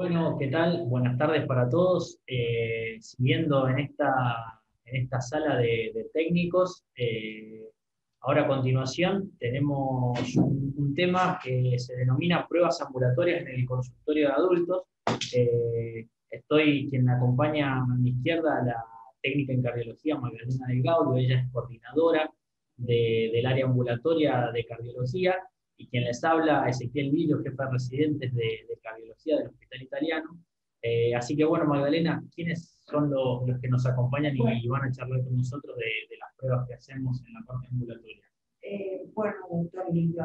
Bueno, ¿qué tal? Buenas tardes para todos. Siguiendo en esta sala de técnicos, ahora a continuación tenemos un tema que se denomina pruebas ambulatorias en el consultorio de adultos. Quien me acompaña a mi izquierda, la técnica en cardiología Magdalena del Gaudio. Ella es coordinadora del área ambulatoria de cardiología. Y quien les habla, Ezequiel Villo, jefe de residentes de cardiología del Hospital Italiano. Así que bueno, Magdalena, ¿quiénes son los que nos acompañan y van a charlar con nosotros de las pruebas que hacemos en la parte ambulatoria? Bueno, doctor Lillo,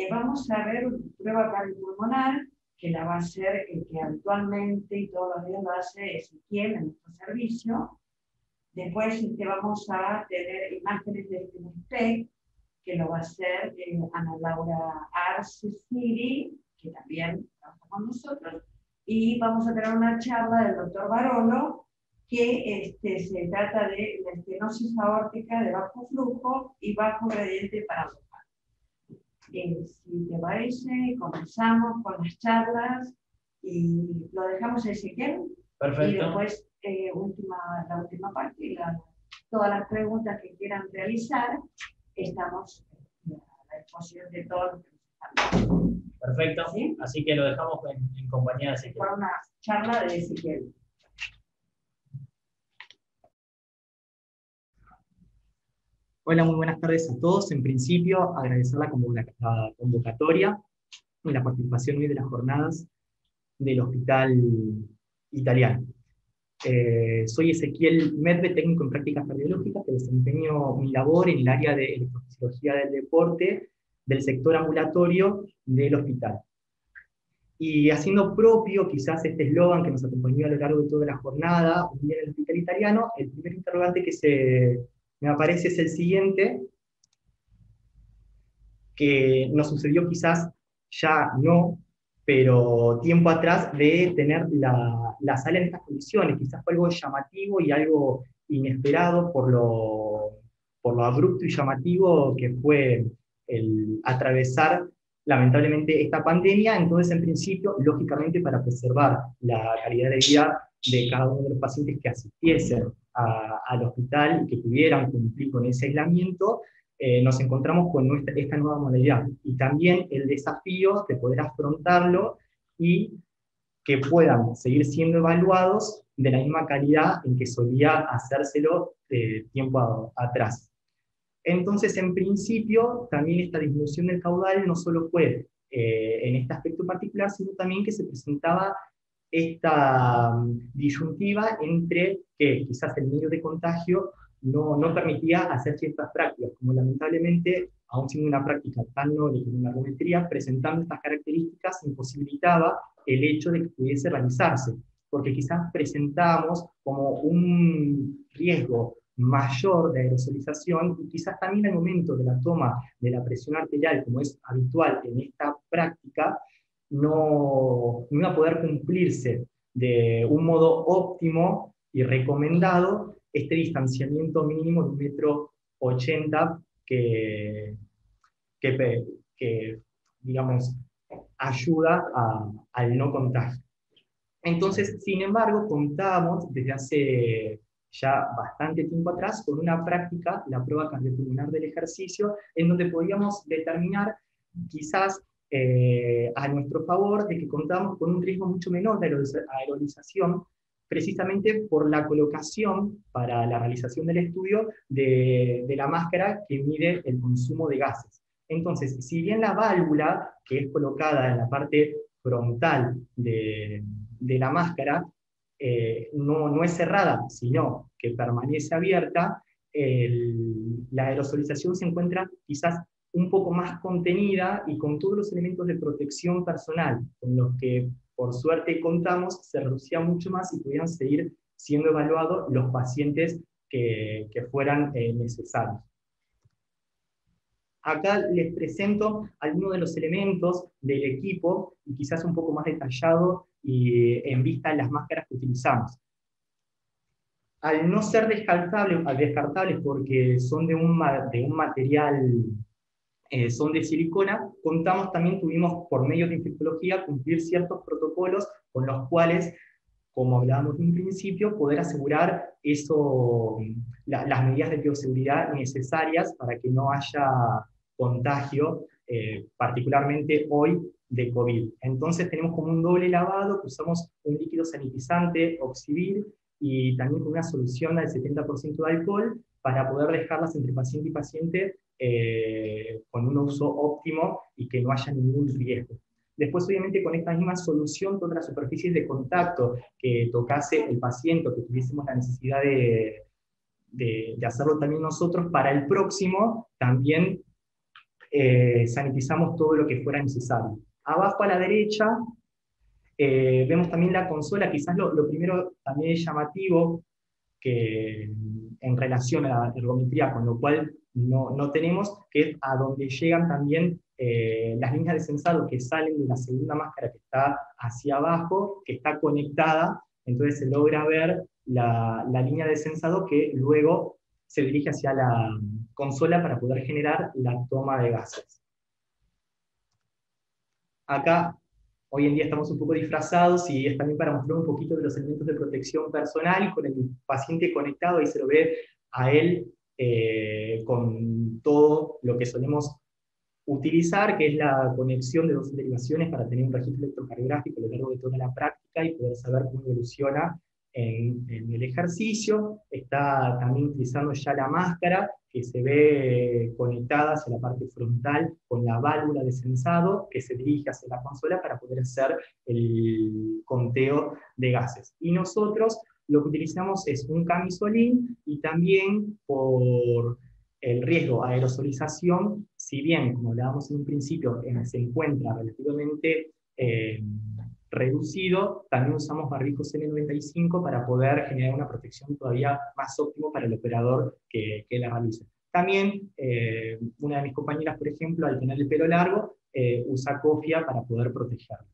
vamos a ver una prueba cardiopulmonar que la va a hacer el que habitualmente y todos los días lo hace Ezequiel en nuestro servicio. Después vamos a tener imágenes de este que lo va a hacer Ana Laura Arce Siri, que también trabaja con nosotros. Y vamos a tener una charla del doctor Barolo, que se trata de la estenosis aórtica de bajo flujo y bajo gradiente paradoxal. Si te parece, comenzamos con las charlas y lo dejamos a Ezequiel. Perfecto. Y después la última parte y todas las preguntas que quieran realizar, estamos a la disposición de todos los que nos están. Perfecto. ¿Sí? Así que lo dejamos en compañía de Ezequiel. Para una charla de Ezequiel. Hola, muy buenas tardes a todos. En principio, agradecer la convocatoria y la participación hoy de las jornadas del Hospital Italiano. Soy Ezequiel Medve, técnico en prácticas cardiológicas, que desempeño mi labor en el área de electrofisiología del deporte del sector ambulatorio del hospital. Y haciendo propio quizás este eslogan que nos acompañó a lo largo de toda la jornada, un día en el Hospital Italiano, el primer interrogante que me aparece es el siguiente, que nos sucedió quizás ya no, pero tiempo atrás, de tener la sala en estas condiciones. Quizás fue algo llamativo y algo inesperado por lo abrupto y llamativo que fue el atravesar lamentablemente esta pandemia. Entonces, en principio, lógicamente, para preservar la calidad de vida de cada uno de los pacientes que asistiesen al hospital y que pudieran cumplir con ese aislamiento, nos encontramos con esta nueva modalidad, y también el desafío de poder afrontarlo y que puedan seguir siendo evaluados de la misma calidad en que solía hacérselo tiempo atrás. Entonces, en principio, también esta disminución del caudal no solo fue en este aspecto particular, sino también que se presentaba esta disyuntiva entre que quizás el medio de contagio no permitía hacer ciertas prácticas, como lamentablemente, aún siendo una práctica tan noble como la ergometría, presentando estas características imposibilitaba el hecho de que pudiese realizarse, porque quizás presentábamos como un riesgo mayor de aerosolización, y quizás también al momento de la toma de la presión arterial, como es habitual en esta práctica, no iba a poder cumplirse de un modo óptimo y recomendado este distanciamiento mínimo de 1,80 m que digamos, ayuda al no contagio. Entonces, sin embargo, contábamos desde hace ya bastante tiempo atrás con una práctica, la prueba cardiopulmonar del ejercicio, en donde podíamos determinar quizás a nuestro favor de que contábamos con un riesgo mucho menor de aerolización, precisamente por la colocación para la realización del estudio de la máscara que mide el consumo de gases. Entonces, si bien la válvula, que es colocada en la parte frontal de la máscara, no es cerrada, sino que permanece abierta, la aerosolización se encuentra quizás un poco más contenida y con todos los elementos de protección personal con los que por suerte contamos, se reducía mucho más y pudieran seguir siendo evaluados los pacientes que fueran necesarios. Acá les presento algunos de los elementos del equipo, y quizás un poco más detallado y en vista de las máscaras que utilizamos. Al no ser descartables porque son de un material son de silicona, tuvimos por medio de infectología cumplir ciertos protocolos con los cuales, como hablábamos en un principio, poder asegurar las medidas de bioseguridad necesarias para que no haya contagio, particularmente hoy, de COVID. Entonces tenemos como un doble lavado, que usamos un líquido sanitizante, Oxivir, y también con una solución del 70% de alcohol, para poder dejarlas entre paciente y paciente con un uso óptimo y que no haya ningún riesgo. Después, obviamente, con esta misma solución, todas las superficies de contacto que tocase el paciente, que tuviésemos la necesidad de hacerlo también nosotros, para el próximo también sanitizamos todo lo que fuera necesario. Abajo a la derecha vemos también la consola, quizás lo primero también es llamativo, que en relación a la ergometría, con lo cual no tenemos, que es a donde llegan también las líneas de sensado que salen de la segunda máscara que está hacia abajo, que está conectada, entonces se logra ver la línea de sensado que luego se dirige hacia la consola para poder generar la toma de gases. Acá, hoy en día estamos un poco disfrazados y es también para mostrar un poquito de los elementos de protección personal, y con el paciente conectado, y se lo ve a él con todo lo que solemos utilizar, que es la conexión de dos derivaciones para tener un registro electrocardiográfico a lo largo de toda la práctica y poder saber cómo evoluciona en el ejercicio. Está también utilizando ya la máscara, que se ve conectada hacia la parte frontal con la válvula de sensado, que se dirige hacia la consola para poder hacer el conteo de gases. Y nosotros lo que utilizamos es un camisolín, y también por el riesgo a aerosolización, si bien, como hablábamos en un principio, se encuentra relativamente reducido, también usamos barbijos N95 para poder generar una protección todavía más óptima para el operador que la realice. También, una de mis compañeras, por ejemplo, al tener el pelo largo, usa cofia para poder protegerlo.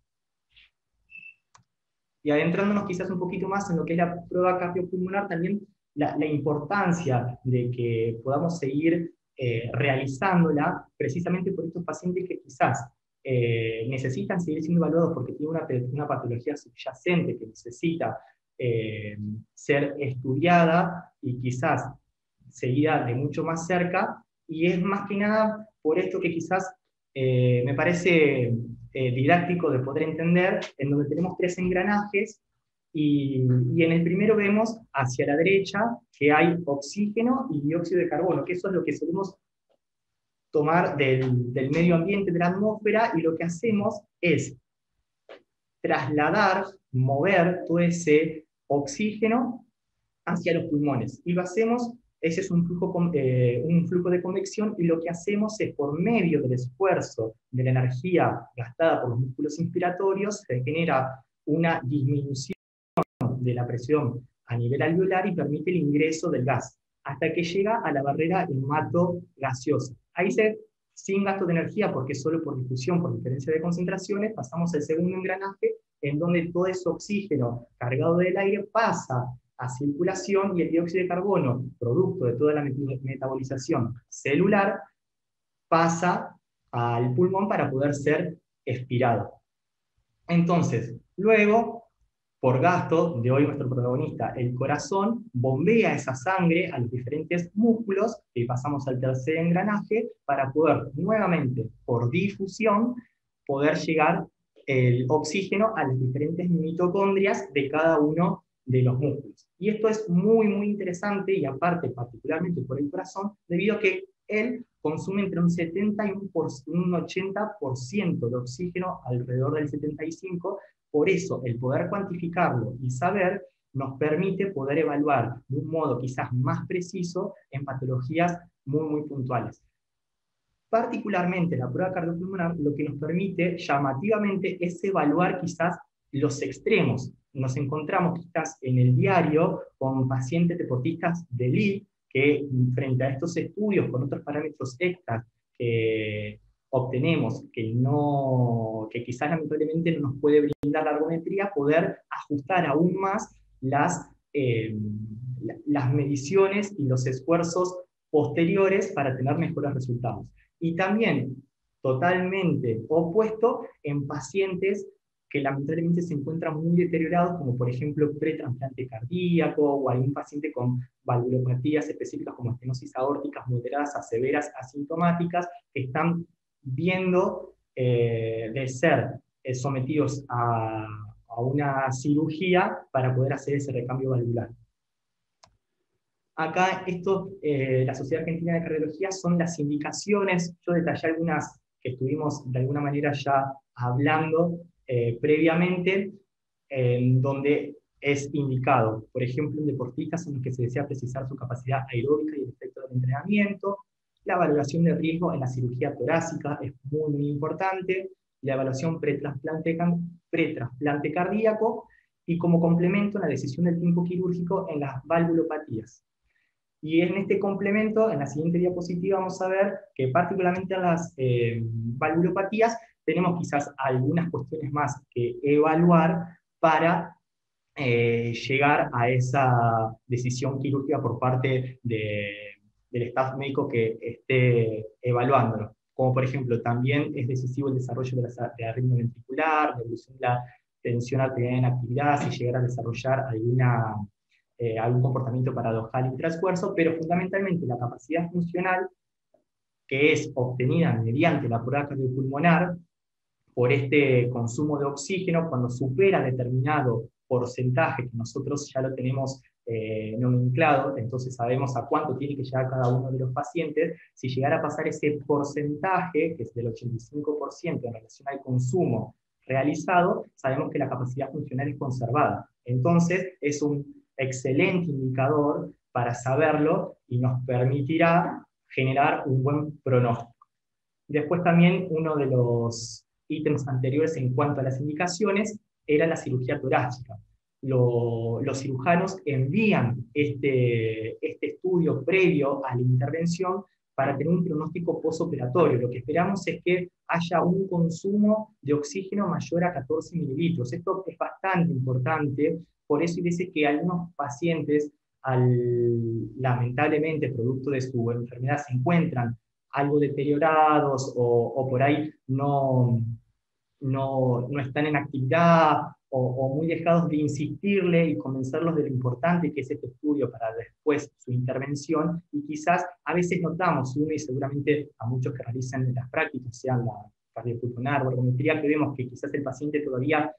Y adentrándonos quizás un poquito más en lo que es la prueba cardiopulmonar, también la importancia de que podamos seguir realizándola, precisamente por estos pacientes que quizás necesitan seguir siendo evaluados porque tienen una patología subyacente que necesita ser estudiada y quizás seguida de mucho más cerca, y es más que nada por esto que quizás me parece didáctico de poder entender, en donde tenemos 3 engranajes, y en el primero vemos hacia la derecha que hay oxígeno y dióxido de carbono, que eso es lo que solemos tomar del medio ambiente, de la atmósfera, y lo que hacemos es trasladar, mover todo ese oxígeno hacia los pulmones, y lo hacemos. Ese es un flujo de convección, y lo que hacemos es, por medio del esfuerzo de la energía gastada por los músculos inspiratorios, se genera una disminución de la presión a nivel alveolar y permite el ingreso del gas, hasta que llega a la barrera hemato-gaseosa. Ahí sin gasto de energía, porque solo por difusión, por diferencia de concentraciones, pasamos al segundo engranaje, en donde todo ese oxígeno cargado del aire pasa a circulación, y el dióxido de carbono, producto de toda la metabolización celular, pasa al pulmón para poder ser expirado. Entonces, luego, por gasto de hoy nuestro protagonista, el corazón, bombea esa sangre a los diferentes músculos, y pasamos al tercer engranaje, para poder nuevamente, por difusión, poder llegar el oxígeno a las diferentes mitocondrias de cada uno de los músculos. Y esto es muy, muy interesante, y aparte, particularmente por el corazón, debido a que él consume entre un 70 y un 80% de oxígeno, alrededor del 75%. Por eso, el poder cuantificarlo y saber nos permite poder evaluar de un modo quizás más preciso en patologías muy, muy puntuales. Particularmente la prueba cardiopulmonar lo que nos permite llamativamente es evaluar quizás los extremos. Nos encontramos quizás en el diario con pacientes deportistas de elite que, frente a estos estudios con otros parámetros extras que obtenemos, que quizás lamentablemente no nos puede brindar la ergometría, poder ajustar aún más las mediciones y los esfuerzos posteriores para tener mejores resultados. Y también totalmente opuesto en pacientes que lamentablemente se encuentran muy deteriorados, como por ejemplo pretrasplante cardíaco, o algún paciente con valvulopatías específicas como estenosis aórticas moderadas a severas asintomáticas, que están viendo de ser sometidos a una cirugía para poder hacer ese recambio valvular. Acá la Sociedad Argentina de Cardiología son las indicaciones. Yo detallé algunas que estuvimos de alguna manera ya hablando previamente, en donde es indicado, por ejemplo, en deportistas en los que se desea precisar su capacidad aeróbica y el efecto del entrenamiento. La valoración de riesgo en la cirugía torácica es muy, muy importante. La evaluación pretrasplante cardíaco, y como complemento la decisión del tiempo quirúrgico en las valvulopatías. Y en este complemento, en la siguiente diapositiva, vamos a ver que particularmente en las valvulopatías tenemos quizás algunas cuestiones más que evaluar para llegar a esa decisión quirúrgica por parte del staff médico que esté evaluándolo. Como por ejemplo, también es decisivo el desarrollo de la arritmia ventricular, la evolución de la tensión arterial en actividad, si llegar a desarrollar algún comportamiento paradojal intraesfuerzo, pero fundamentalmente la capacidad funcional, que es obtenida mediante la prueba cardiopulmonar por este consumo de oxígeno, cuando supera determinado porcentaje que nosotros ya lo tenemos nomenclado, entonces sabemos a cuánto tiene que llegar cada uno de los pacientes. Si llegara a pasar ese porcentaje, que es del 85% en relación al consumo realizado, sabemos que la capacidad funcional es conservada. Entonces es un excelente indicador para saberlo y nos permitirá generar un buen pronóstico. Después también uno de los ítems anteriores en cuanto a las indicaciones era la cirugía torácica. Los cirujanos envían este estudio previo a la intervención para tener un pronóstico postoperatorio. Lo que esperamos es que haya un consumo de oxígeno mayor a 14 mililitros. Esto es bastante importante, por eso hay veces que algunos pacientes, lamentablemente, producto de su enfermedad, se encuentran algo deteriorados o por ahí no están en actividad o muy dejados de insistirle y convencerlos de lo importante que es este estudio para después su intervención, y quizás a veces notamos, uno y seguramente a muchos que realizan las prácticas, sean la cardiopulmonar o ergometría, que vemos que quizás el paciente todavía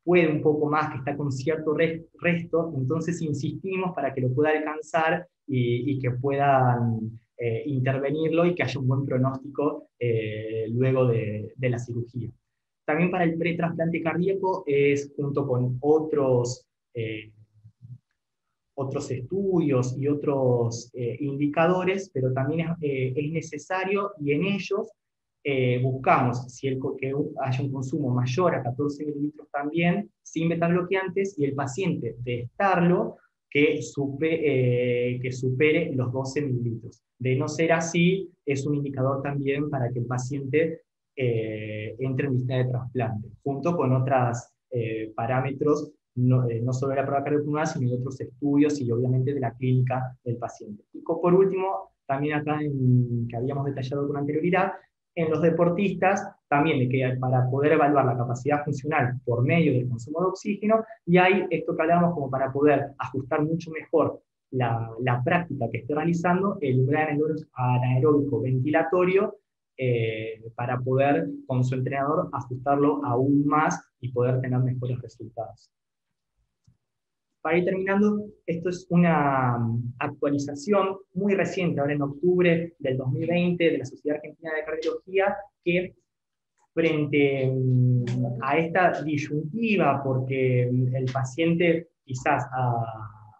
puede un poco más, que está con cierto resto, entonces insistimos para que lo pueda alcanzar y que puedan intervenirlo y que haya un buen pronóstico luego de la cirugía. También para el pretrasplante cardíaco es, junto con otros estudios y otros indicadores, pero también es necesario, y en ellos buscamos que haya un consumo mayor a 14 mililitros también, sin betabloqueantes, y el paciente de estarlo, que supere los 12 mililitros. De no ser así, es un indicador también para que el paciente entre en lista de trasplante, junto con otros parámetros, no solo de la prueba cardiopulmonar, sino de otros estudios y obviamente de la clínica del paciente. Y por último, también acá que habíamos detallado con anterioridad, en los deportistas, también de que para poder evaluar la capacidad funcional por medio del consumo de oxígeno, y hay esto que hablamos como para poder ajustar mucho mejor la práctica que esté realizando, el umbral anaeróbico ventilatorio, para poder con su entrenador ajustarlo aún más y poder tener mejores resultados. Para ir terminando, esto es una actualización muy reciente, ahora en octubre del 2020, de la Sociedad Argentina de Cardiología, que frente a esta disyuntiva, porque el paciente quizás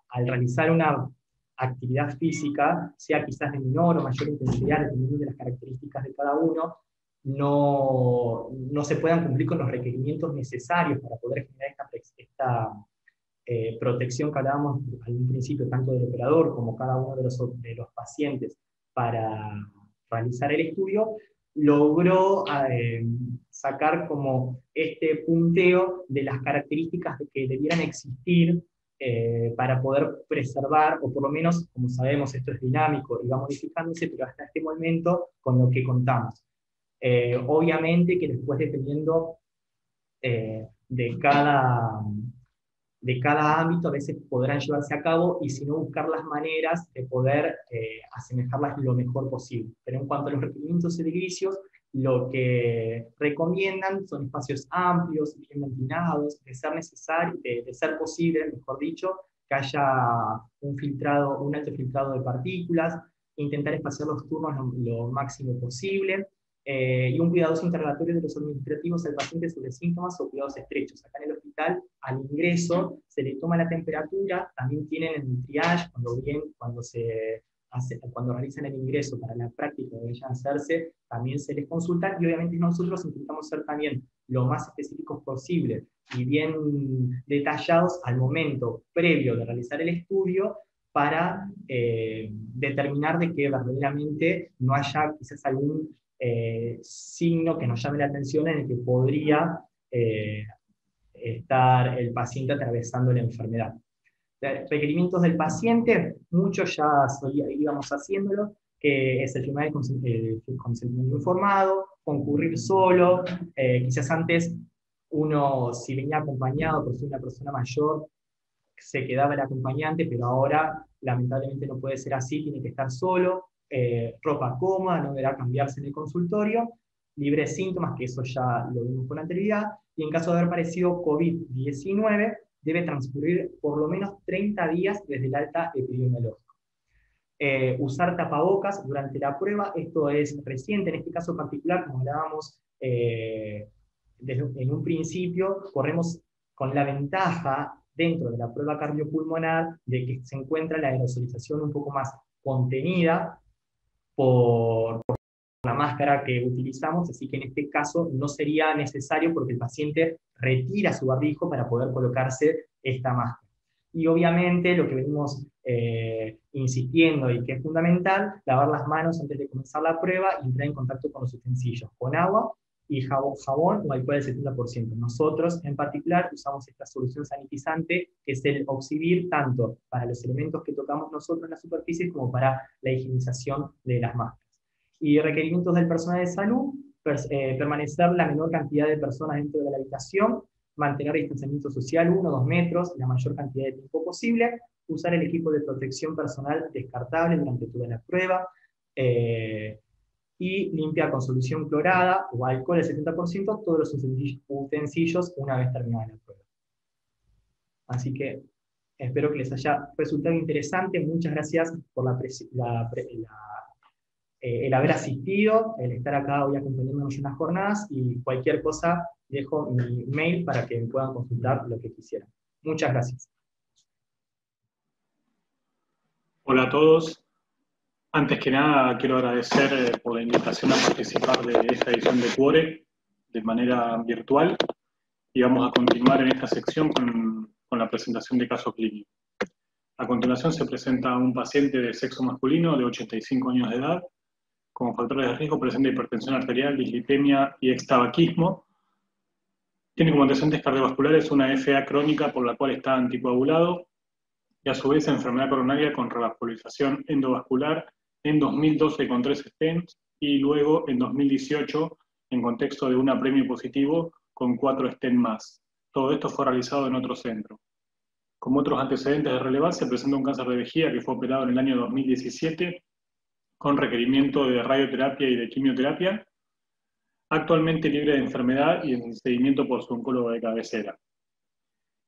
al realizar una actividad física, sea quizás de menor o mayor intensidad, dependiendo de las características de cada uno, no se puedan cumplir con los requerimientos necesarios para poder generar esta protección que hablábamos al principio, tanto del operador como cada uno de los pacientes, para realizar el estudio, logró sacar como este punteo de las características que debieran existir para poder preservar, o por lo menos, como sabemos, esto es dinámico y va modificándose, pero hasta este momento con lo que contamos. Obviamente que después, dependiendo de cada ámbito, a veces podrán llevarse a cabo, y si no, buscar las maneras de poder asemejarlas lo mejor posible. Pero en cuanto a los requerimientos edilicios, lo que recomiendan son espacios amplios, bien ventilados, de ser necesario, de ser posible, mejor dicho, que haya un alto filtrado de partículas, intentar espaciar los turnos lo máximo posible, y un cuidadoso interrogatorio de los administrativos al paciente sobre síntomas o cuidados estrechos. Acá en el hospital, al ingreso, se le toma la temperatura, también tienen el triage, cuando realizan el ingreso para la práctica que deberían hacerse, también se les consulta, y obviamente nosotros intentamos ser también lo más específicos posible y bien detallados al momento previo de realizar el estudio, para determinar de que verdaderamente no haya quizás algún signo que nos llame la atención en el que podría estar el paciente atravesando la enfermedad. Requerimientos del paciente, muchos ya íbamos haciéndolo, que es el firmar el consentimiento informado, concurrir solo, quizás antes uno, si venía acompañado por ser una persona mayor, se quedaba el acompañante, pero ahora lamentablemente no puede ser así, tiene que estar solo, ropa cómoda, no deberá cambiarse en el consultorio, libre de síntomas, que eso ya lo vimos con anterioridad, y en caso de haber padecido COVID-19, debe transcurrir por lo menos 30 días desde el alta epidemiológica. Usar tapabocas durante la prueba, esto es reciente, en este caso particular, como hablábamos en un principio, corremos con la ventaja dentro de la prueba cardiopulmonar de que se encuentra la aerosolización un poco más contenida por la máscara que utilizamos, así que en este caso no sería necesario, porque el paciente retira su barbijo para poder colocarse esta máscara. Y obviamente lo que venimos insistiendo y que es fundamental, lavar las manos antes de comenzar la prueba y entrar en contacto con los utensilios, con agua y jabón o alcohol del 70%. Nosotros en particular usamos esta solución sanitizante, que es el Oxivir, tanto para los elementos que tocamos nosotros en la superficie como para la higienización de las máscaras. Y requerimientos del personal de salud: permanecer la menor cantidad de personas dentro de la habitación, mantener distanciamiento social 1 o 2 metros la mayor cantidad de tiempo posible, usar el equipo de protección personal descartable durante toda la prueba, y limpiar con solución clorada o alcohol al 70% todos los utensilios una vez terminada la prueba. Así que espero que les haya resultado interesante. Muchas gracias por el haber asistido, el estar acá hoy acompañándonos en las jornadas, y cualquier cosa dejo mi mail para que me puedan consultar lo que quisieran. Muchas gracias. Hola a todos. Antes que nada, quiero agradecer por la invitación a participar de esta edición de Cuore de manera virtual, y vamos a continuar en esta sección con la presentación de caso clínico. A continuación se presenta un paciente de sexo masculino de 85 años de edad. Como factores de riesgo presenta hipertensión arterial, dislipemia y extabaquismo. Tiene como antecedentes cardiovasculares una FA crónica por la cual está anticoagulado, y a su vez enfermedad coronaria con revascularización endovascular en 2012 con 3 stents, y luego en 2018 en contexto de un apremio positivo con 4 stents más. Todo esto fue realizado en otro centro. Como otros antecedentes de relevancia, presenta un cáncer de vejiga que fue operado en el año 2017 con requerimiento de radioterapia y de quimioterapia, actualmente libre de enfermedad y en seguimiento por su oncólogo de cabecera.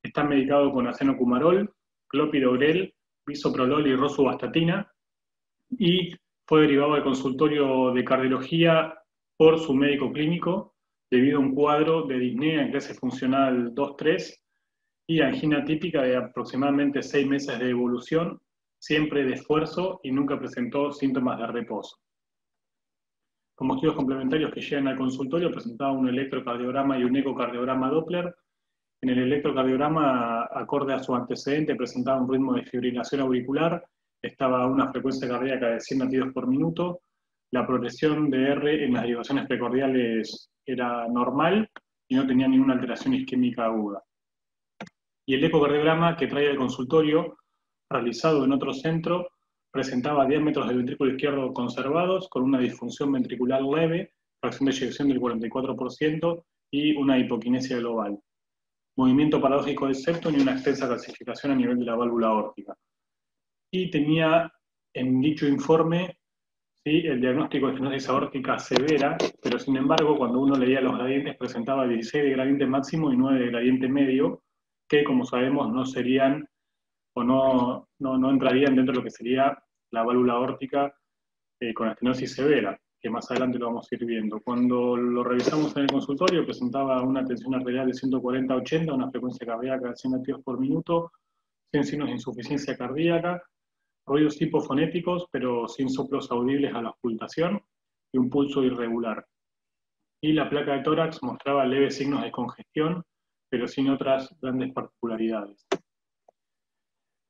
Está medicado con acenocumarol, clopidogrel, bisoprolol y rosuvastatina, y fue derivado al consultorio de cardiología por su médico clínico debido a un cuadro de disnea en clase funcional 2-3 y angina típica de aproximadamente 6 meses de evolución, siempre de esfuerzo, y nunca presentó síntomas de reposo. Como estudios complementarios que llegan al consultorio, presentaba un electrocardiograma y un ecocardiograma Doppler. En el electrocardiograma, acorde a su antecedente, presentaba un ritmo de fibrilación auricular, estaba a una frecuencia cardíaca de 100 latidos por minuto, la progresión de R en las derivaciones precordiales era normal y no tenía ninguna alteración isquémica aguda. Y el ecocardiograma que trae el consultorio, realizado en otro centro, presentaba diámetros del ventrículo izquierdo conservados, con una disfunción ventricular leve, fracción de eyección del 44% y una hipoquinesia global. Movimiento paradójico del septum y una extensa calcificación a nivel de la válvula aórtica. Y tenía en dicho informe, ¿sí?, el diagnóstico de estenosis aórtica severa, pero sin embargo, cuando uno leía los gradientes, presentaba 16 de gradiente máximo y 9 de gradiente medio, que como sabemos no serían o no entrarían dentro de lo que sería la válvula aórtica con estenosis severa, que más adelante lo vamos a ir viendo. Cuando lo revisamos en el consultorio, presentaba una tensión arterial de 140-80, una frecuencia cardíaca de 100 latidos por minuto, sin signos de insuficiencia cardíaca, ruidos hipofonéticos, pero sin soplos audibles a la auscultación, y un pulso irregular. Y la placa de tórax mostraba leves signos de congestión, pero sin otras grandes particularidades.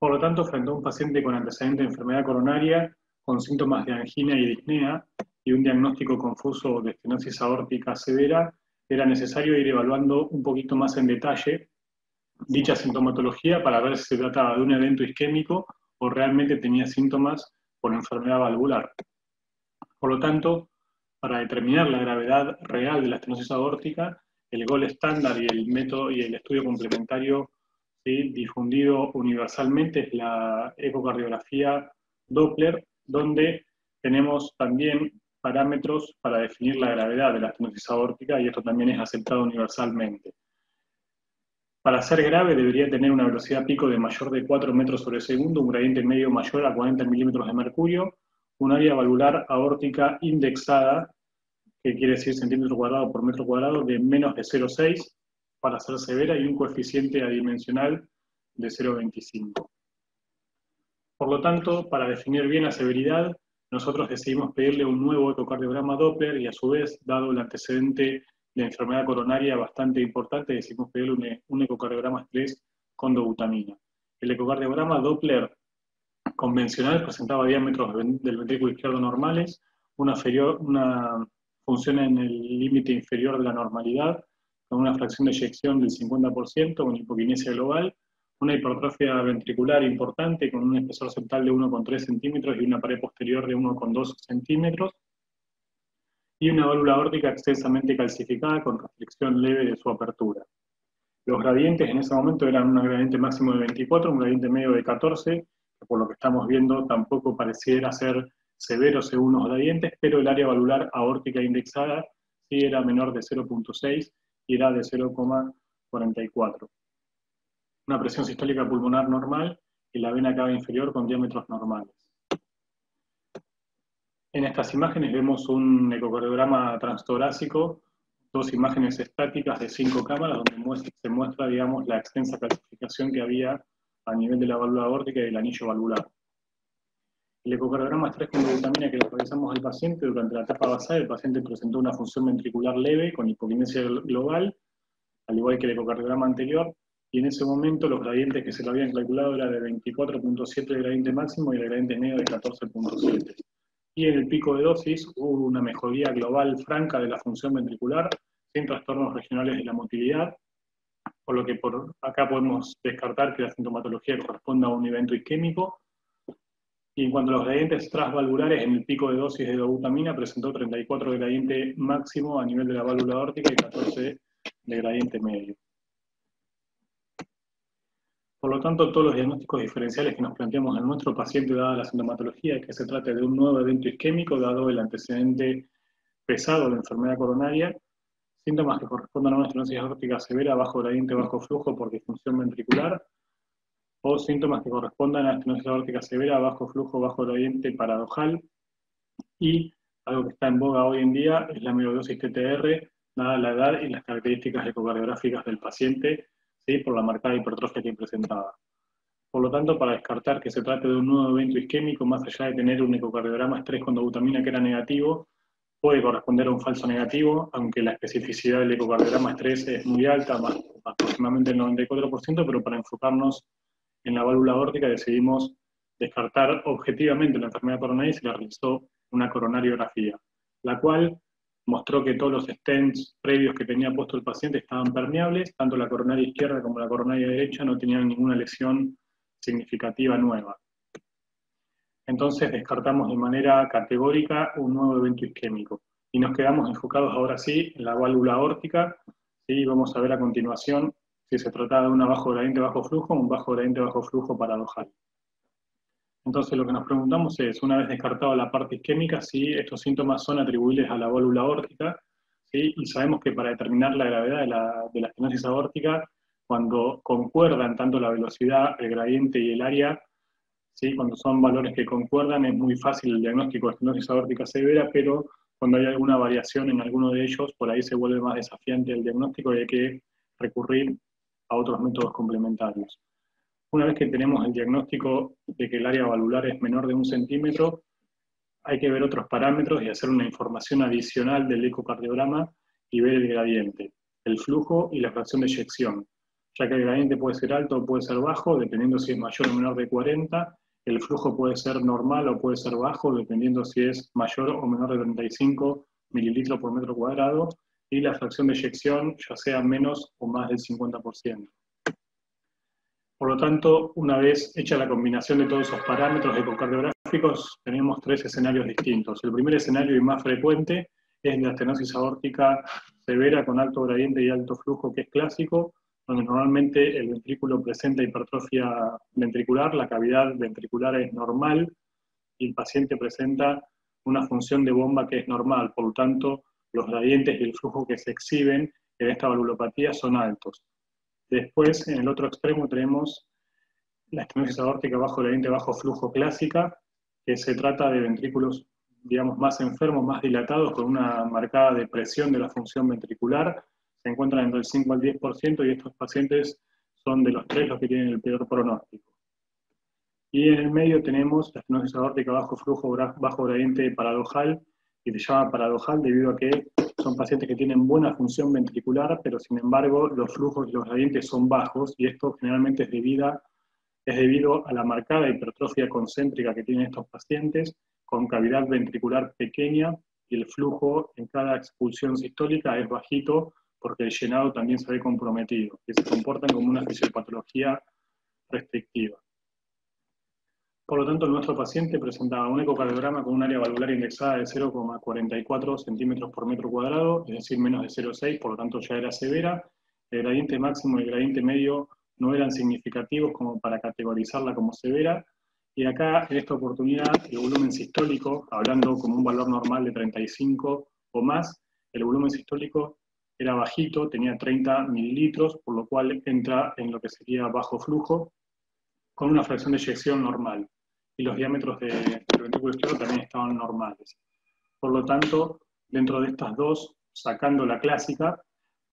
Por lo tanto, frente a un paciente con antecedente de enfermedad coronaria, con síntomas de angina y disnea, y un diagnóstico confuso de estenosis aórtica severa, era necesario ir evaluando un poquito más en detalle dicha sintomatología para ver si se trataba de un evento isquémico o realmente tenía síntomas por enfermedad valvular. Por lo tanto, para determinar la gravedad real de la estenosis aórtica, el gold estándar y el método y el estudio complementario, ¿sí?, difundido universalmente es la ecocardiografía Doppler, donde tenemos también parámetros para definir la gravedad de la estenosis aórtica, y esto también es aceptado universalmente. Para ser grave debería tener una velocidad pico de mayor de 4 metros sobre segundo, un gradiente medio mayor a 40 milímetros de mercurio, un área valvular aórtica indexada, que quiere decir centímetro cuadrado por metro cuadrado, de menos de 0,6 para ser severa, y un coeficiente adimensional de 0,25. Por lo tanto, para definir bien la severidad, nosotros decidimos pedirle un nuevo ecocardiograma Doppler, y a su vez, dado el antecedente de enfermedad coronaria bastante importante, decidimos pedirle un ecocardiograma estrés con dobutamina. El ecocardiograma Doppler convencional presentaba diámetros del ventrículo izquierdo normales, una función en el límite inferior de la normalidad, con una fracción de eyección del 50%, con hipoquinesia global, una hipertrofia ventricular importante, con un espesor septal de 1,3 centímetros y una pared posterior de 1,2 centímetros, y una válvula aórtica extensamente calcificada con restricción leve de su apertura. Los gradientes en ese momento eran un gradiente máximo de 24, un gradiente medio de 14, que por lo que estamos viendo tampoco pareciera ser severo según los gradientes, pero el área valvular aórtica indexada sí era menor de 0,6 y era de 0,44. Una presión sistólica pulmonar normal y la vena cava inferior con diámetros normales. En estas imágenes vemos un ecocardiograma transtorácico, dos imágenes estáticas de 5 cámaras, donde se muestra, digamos, la extensa calcificación que había a nivel de la válvula aórtica y del anillo valvular. El ecocardiograma estrés con dobutamina que le realizamos al paciente durante la etapa basal, el paciente presentó una función ventricular leve con hipoquinesia global, al igual que el ecocardiograma anterior, y en ese momento los gradientes que se le habían calculado era de 24,7 de gradiente máximo y el gradiente medio de 14,7. Y en el pico de dosis hubo una mejoría global franca de la función ventricular, sin trastornos regionales de la motilidad, por lo que por acá podemos descartar que la sintomatología corresponda a un evento isquémico. Y en cuanto a los gradientes transvalvulares, en el pico de dosis de dobutamina presentó 34 de gradiente máximo a nivel de la válvula aórtica y 14 de gradiente medio. Por lo tanto, todos los diagnósticos diferenciales que nos planteamos en nuestro paciente, dada la sintomatología, es que se trate de un nuevo evento isquémico, dado el antecedente pesado de enfermedad coronaria, síntomas que correspondan a una estenosis aórtica severa bajo gradiente bajo flujo por disfunción ventricular, o síntomas que correspondan a estenosis aórtica severa bajo flujo bajo gradiente paradojal, y algo que está en boga hoy en día es la amiloidosis TTR, dada la edad y las características ecocardiográficas del paciente, ¿sí?, por la marcada hipertrofia que presentaba. Por lo tanto, para descartar que se trate de un nuevo evento isquémico, más allá de tener un ecocardiograma estrés con dobutamina que era negativo, puede corresponder a un falso negativo, aunque la especificidad del ecocardiograma estrés es muy alta, más aproximadamente el 94%, pero para enfocarnos en la válvula aórtica decidimos descartar objetivamente la enfermedad coronaria y se le realizó una coronariografía, la cual mostró que todos los stents previos que tenía puesto el paciente estaban permeables, tanto la coronaria izquierda como la coronaria derecha no tenían ninguna lesión significativa nueva. Entonces descartamos de manera categórica un nuevo evento isquémico. Y nos quedamos enfocados ahora sí en la válvula aórtica. ¿Sí? Vamos a ver a continuación si se trata de una bajo gradiente bajo flujo o un bajo gradiente bajo flujo paradojal. Entonces lo que nos preguntamos es, una vez descartado la parte isquémica, si estos síntomas son atribuibles a la válvula aórtica, ¿sí? Y sabemos que para determinar la gravedad de la estenosis aórtica, cuando concuerdan tanto la velocidad, el gradiente y el área, ¿sí? Cuando son valores que concuerdan es muy fácil el diagnóstico de estenosis aórtica severa, pero cuando hay alguna variación en alguno de ellos, por ahí se vuelve más desafiante el diagnóstico y hay que recurrir a otros métodos complementarios. Una vez que tenemos el diagnóstico de que el área valvular es menor de 1 centímetro, hay que ver otros parámetros y hacer una información adicional del ecocardiograma y ver el gradiente, el flujo y la fracción de eyección, ya que el gradiente puede ser alto o puede ser bajo, dependiendo si es mayor o menor de 40, el flujo puede ser normal o puede ser bajo, dependiendo si es mayor o menor de 35 mililitros por metro cuadrado, y la fracción de eyección ya sea menos o más del 50%. Por lo tanto, una vez hecha la combinación de todos esos parámetros ecocardiográficos, tenemos 3 escenarios distintos. El primer escenario y más frecuente es la estenosis aórtica severa con alto gradiente y alto flujo, que es clásico, donde normalmente el ventrículo presenta hipertrofia ventricular, la cavidad ventricular es normal y el paciente presenta una función de bomba que es normal. Por lo tanto, los gradientes y el flujo que se exhiben en esta valvulopatía son altos. Después, en el otro extremo, tenemos la estenosis aórtica bajo gradiente bajo flujo clásica, que se trata de ventrículos, digamos, más enfermos, más dilatados, con una marcada depresión de la función ventricular. Se encuentran entre el 5 al 10% y estos pacientes son de los 3 los que tienen el peor pronóstico. Y en el medio tenemos la estenosis aórtica bajo flujo bajo gradiente paradojal, y se llama paradojal debido a que son pacientes que tienen buena función ventricular, pero sin embargo los flujos y los gradientes son bajos, y esto generalmente es debido a la marcada hipertrofia concéntrica que tienen estos pacientes, con cavidad ventricular pequeña, y el flujo en cada expulsión sistólica es bajito, porque el llenado también se ve comprometido, que se comportan como una fisiopatología restrictiva. Por lo tanto, nuestro paciente presentaba un ecocardiograma con un área valvular indexada de 0,44 centímetros por metro cuadrado, es decir, menos de 0,6, por lo tanto ya era severa. El gradiente máximo y el gradiente medio no eran significativos como para categorizarla como severa. Y acá, en esta oportunidad, el volumen sistólico, hablando como un valor normal de 35 o más, el volumen sistólico era bajito, tenía 30 mililitros, por lo cual entra en lo que sería bajo flujo, con una fracción de eyección normal. Y los diámetros del ventrículo izquierdo también estaban normales. Por lo tanto, dentro de estas dos, sacando la clásica,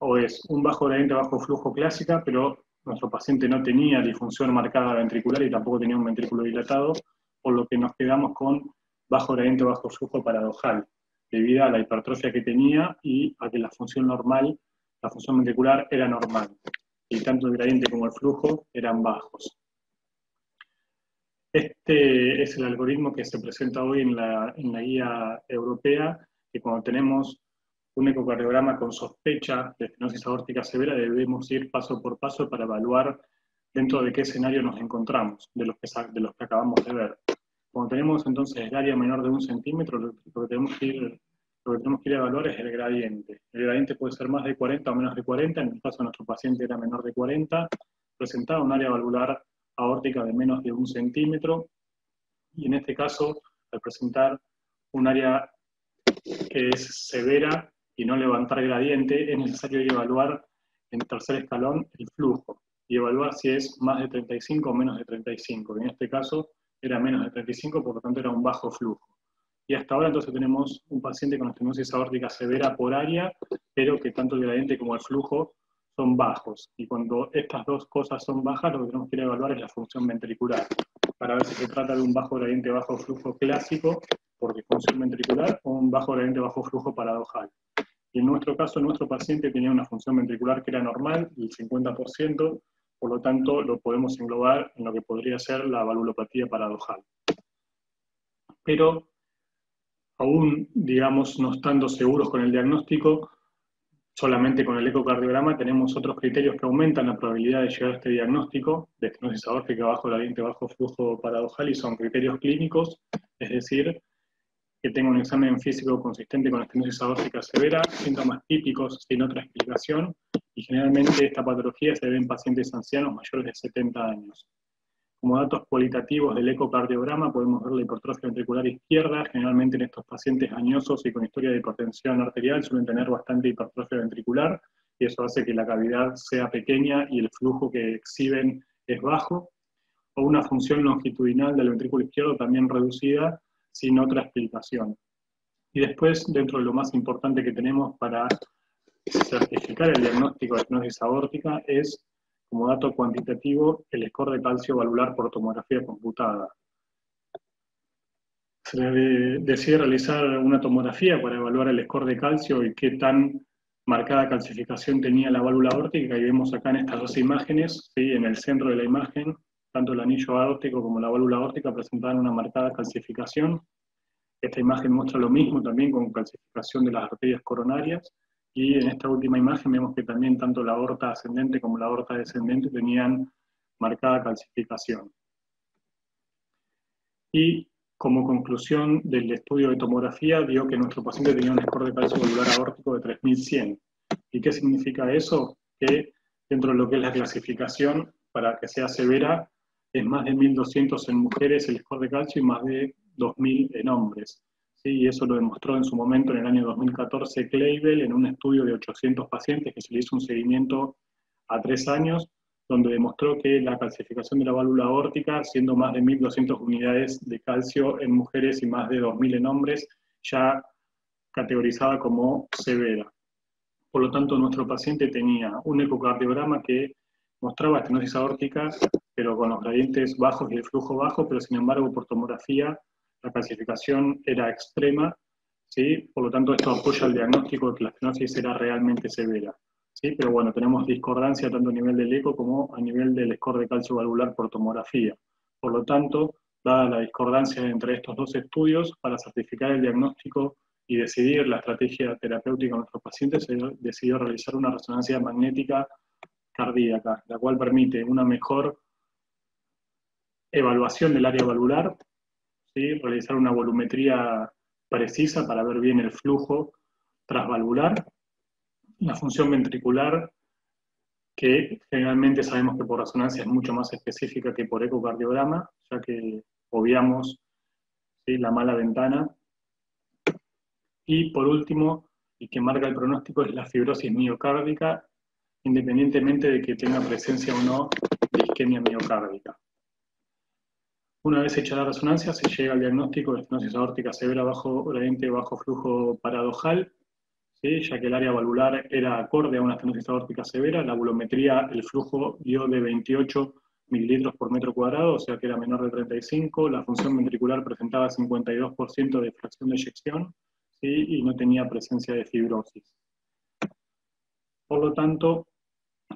o es un bajo gradiente bajo flujo clásica, pero nuestro paciente no tenía disfunción marcada ventricular y tampoco tenía un ventrículo dilatado, por lo que nos quedamos con bajo gradiente bajo flujo paradojal, debido a la hipertrofia que tenía y a que la función normal, la función ventricular era normal, y tanto el gradiente como el flujo eran bajos. Este es el algoritmo que se presenta hoy en la guía europea, que cuando tenemos un ecocardiograma con sospecha de estenosis aórtica severa debemos ir paso por paso para evaluar dentro de qué escenario nos encontramos, de los que acabamos de ver. Cuando tenemos entonces el área menor de 1 centímetro, lo que tenemos que ir a evaluar es el gradiente. El gradiente puede ser más de 40 o menos de 40, en el caso de nuestro paciente era menor de 40, presentaba un área valvular aórtica de menos de 1 centímetro, y en este caso, al presentar un área que es severa y no levantar gradiente, es necesario evaluar en tercer escalón el flujo, y evaluar si es más de 35 o menos de 35. En este caso era menos de 35, por lo tanto era un bajo flujo. Y hasta ahora entonces tenemos un paciente con estenosis aórtica severa por área, pero que tanto el gradiente como el flujo son bajos, y cuando estas dos cosas son bajas, lo que tenemos que ir a evaluar es la función ventricular, para ver si se trata de un bajo gradiente bajo flujo clásico, por disfunción ventricular, o un bajo gradiente bajo flujo paradojal. Y en nuestro caso, nuestro paciente tenía una función ventricular que era normal, el 50%, por lo tanto lo podemos englobar en lo que podría ser la valvulopatía paradojal. Pero aún, digamos, no estando seguros con el diagnóstico, solamente con el ecocardiograma tenemos otros criterios que aumentan la probabilidad de llegar a este diagnóstico de estenosis aórtica bajo gradiente bajo flujo paradojal, y son criterios clínicos, es decir, que tenga un examen físico consistente con estenosis aórtica severa, síntomas típicos sin otra explicación, y generalmente esta patología se ve en pacientes ancianos mayores de 70 años. Como datos cualitativos del ecocardiograma podemos ver la hipertrofia ventricular izquierda. Generalmente en estos pacientes añosos y con historia de hipertensión arterial suelen tener bastante hipertrofia ventricular, y eso hace que la cavidad sea pequeña y el flujo que exhiben es bajo, o una función longitudinal del ventrículo izquierdo también reducida, sin otra explicación. Y después, dentro de lo más importante que tenemos para certificar el diagnóstico de estenosis aórtica, es, como dato cuantitativo, el score de calcio valvular por tomografía computada. Se decide realizar una tomografía para evaluar el score de calcio y qué tan marcada calcificación tenía la válvula aórtica, y vemos acá en estas dos imágenes, ¿sí? En el centro de la imagen, tanto el anillo aórtico como la válvula aórtica presentaban una marcada calcificación. Esta imagen muestra lo mismo también con calcificación de las arterias coronarias, y en esta última imagen vemos que también tanto la aorta ascendente como la aorta descendente tenían marcada calcificación. Y como conclusión del estudio de tomografía, dio que nuestro paciente tenía un score de calcio valvular aórtico de 3100. ¿Y qué significa eso? Que dentro de lo que es la clasificación, para que sea severa, es más de 1200 en mujeres el score de calcio y más de 2000 en hombres. ¿Sí? Y eso lo demostró en su momento, en el año 2014, Kleibel, en un estudio de 800 pacientes que se le hizo un seguimiento a 3 años, donde demostró que la calcificación de la válvula aórtica, siendo más de 1200 unidades de calcio en mujeres y más de 2000 en hombres, ya categorizada como severa. Por lo tanto, nuestro paciente tenía un ecocardiograma que mostraba estenosis aórtica, pero con los gradientes bajos y el flujo bajo, pero sin embargo por tomografía la calcificación era extrema, ¿sí? Por lo tanto esto apoya el diagnóstico de que la estenosis era realmente severa, ¿sí? Pero bueno, tenemos discordancia tanto a nivel del eco como a nivel del score de calcio valvular por tomografía. Por lo tanto, dada la discordancia entre estos dos estudios, para certificar el diagnóstico y decidir la estrategia terapéutica de nuestros pacientes, se decidió realizar una resonancia magnética cardíaca, la cual permite una mejor evaluación del área valvular, ¿sí? Realizar una volumetría precisa para ver bien el flujo transvalvular, la función ventricular, que generalmente sabemos que por resonancia es mucho más específica que por ecocardiograma, ya que obviamos, ¿sí?, la mala ventana. Y por último, y que marca el pronóstico, es la fibrosis miocárdica, independientemente de que tenga presencia o no de isquemia miocárdica. Una vez hecha la resonancia, se llega al diagnóstico de estenosis aórtica severa bajo gradiente bajo flujo paradojal, ¿sí? Ya que el área valvular era acorde a una estenosis aórtica severa. La volumetría, el flujo dio de 28 mililitros por metro cuadrado, o sea que era menor de 35. La función ventricular presentaba 52% de fracción de eyección, ¿sí? Y no tenía presencia de fibrosis. Por lo tanto,